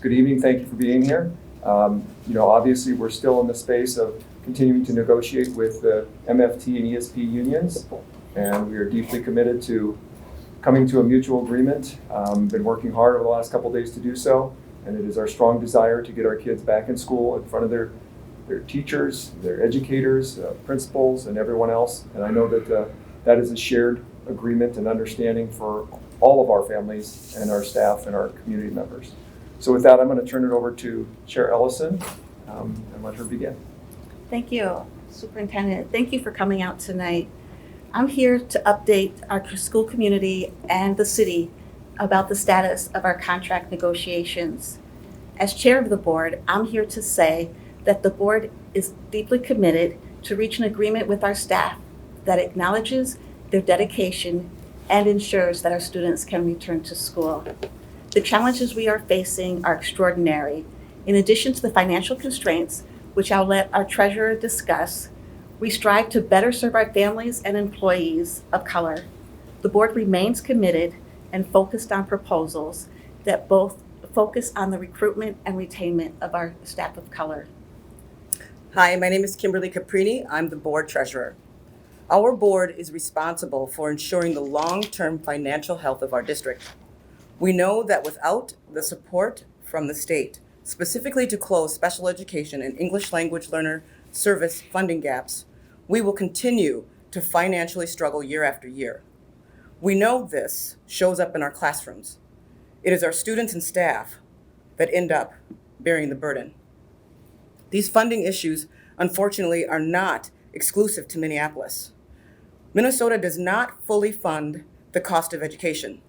Good evening. Thank you for being here. Obviously, we're still in the space of continuing to negotiate with the MFT and ESP unions, and we are deeply committed to coming to a mutual agreement. Been working hard over the last couple of days to do so, and it is our strong desire to get our kids back in school in front of their teachers, their educators, principals, and everyone else. And I know that that is a shared agreement and understanding for all of our families and our staff and our community members. So with that, I'm going to turn it over to Chair Ellison and let her begin. Thank you, Superintendent. Thank you for coming out tonight. I'm here to update our school community and the city about the status of our contract negotiations. As chair of the board, I'm here to say that the board is deeply committed to reach an agreement with our staff that acknowledges their dedication and ensures that our students can return to school. The challenges we are facing are extraordinary. In addition to the financial constraints, which I'll let our treasurer discuss, we strive to better serve our families and employees of color. The board remains committed and focused on proposals that both focus on the recruitment and retainment of our staff of color. Hi, my name is Kimberly Caprini. I'm the board treasurer. Our board is responsible for ensuring the long-term financial health of our district. We know that without the support from the state, specifically to close special education and English language learner service funding gaps, we will continue to financially struggle year after year. We know this shows up in our classrooms. It is our students and staff that end up bearing the burden. These funding issues, unfortunately, are not exclusive to Minneapolis. Minnesota does not fully fund the cost of education.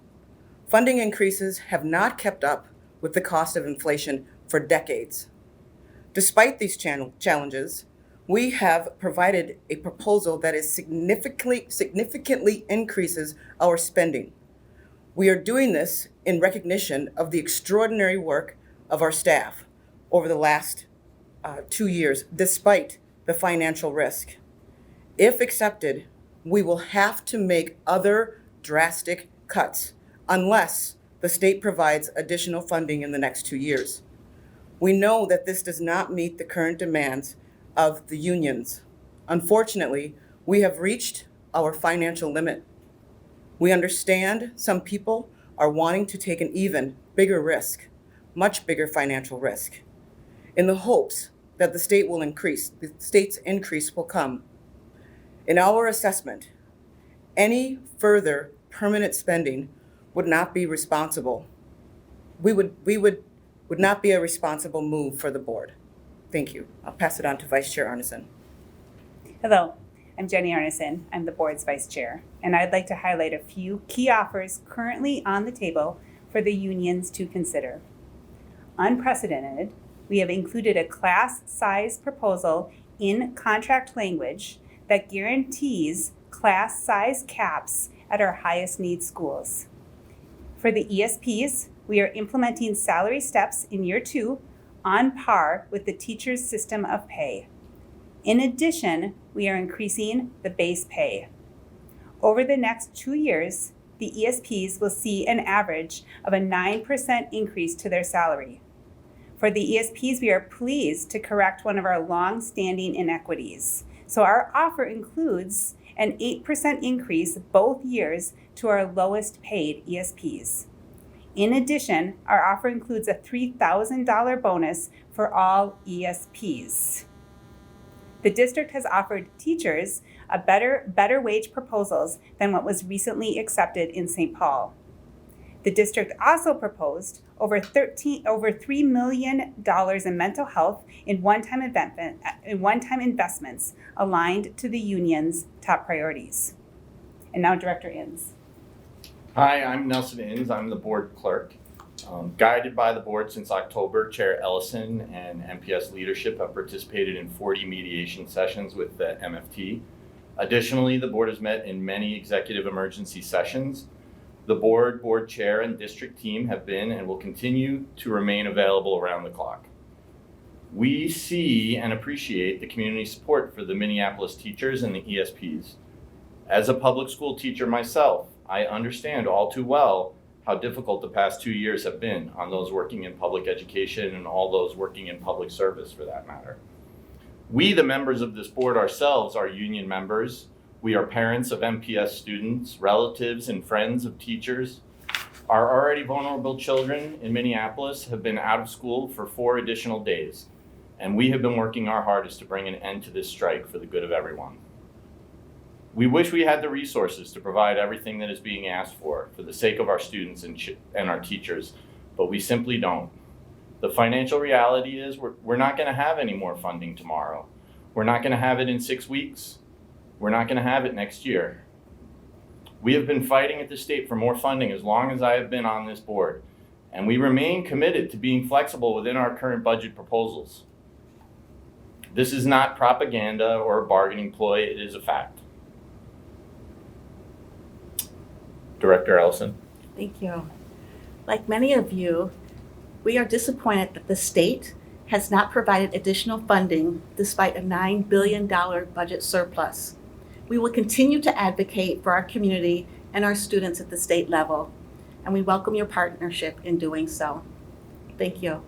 Funding increases have not kept up with the cost of inflation for decades. Despite these challenges, we have provided a proposal that is significantly increases our spending. We are doing this in recognition of the extraordinary work of our staff over the last 2 years, despite the financial risk. If accepted, we will have to make other drastic cuts unless the state provides additional funding in the next 2 years. We know that this does not meet the current demands of the unions. Unfortunately, we have reached our financial limit. We understand some people are wanting to take an even bigger risk, much bigger financial risk, in the hopes that the state's increase will come. In our assessment, any further permanent spending would not be responsible. We would not be a responsible move for the board. Thank you. I'll pass it on to Vice Chair Arneson. Hello, I'm Jenny Arneson. I'm the board's vice chair, and I'd like to highlight a few key offers currently on the table for the unions to consider. Unprecedented, we have included a class size proposal in contract language that guarantees class size caps at our highest need schools. For the ESPs, we are implementing salary steps in year 2 on par with the teacher's system of pay. In addition, we are increasing the base pay. Over the next 2 years, the ESPs will see an average of a 9% increase to their salary. For the ESPs, we are pleased to correct one of our long-standing inequities. So our offer includes an 8% increase both years to our lowest paid ESPs. In addition, our offer includes a $3,000 bonus for all ESPs. The district has offered teachers a better wage proposals than what was recently accepted in St. Paul. The district also proposed over $3 million in mental health in one-time investments aligned to the union's top priorities. And now Director Inns. Hi, I'm Nelson Inns. I'm the board clerk. Guided by the board since October, Chair Ellison and MPS leadership have participated in 40 mediation sessions with the MFT. Additionally, the board has met in many executive emergency sessions. The board chair, and district team have been and will continue to remain available around the clock. We see and appreciate the community support for the Minneapolis teachers and the ESPs. As a public school teacher myself, I understand all too well how difficult the past 2 years have been on those working in public education and all those working in public service for that matter. We, the members of this board ourselves, are union members. We are parents of MPS students, relatives and friends of teachers. Our already vulnerable children in Minneapolis have been out of school for 4 additional days, and we have been working our hardest to bring an end to this strike for the good of everyone. We wish we had the resources to provide everything that is being asked for the sake of our students and our teachers, but we simply don't. The financial reality is we're not going to have any more funding tomorrow. We're not going to have it in 6 weeks. We're not going to have it next year. We have been fighting at the state for more funding as long as I have been on this board, and we remain committed to being flexible within our current budget proposals. This is not propaganda or a bargaining ploy, it is a fact. Director Ellison. Thank you. Like many of you, we are disappointed that the state has not provided additional funding despite a $9 billion budget surplus. We will continue to advocate for our community and our students at the state level, and we welcome your partnership in doing so. Thank you.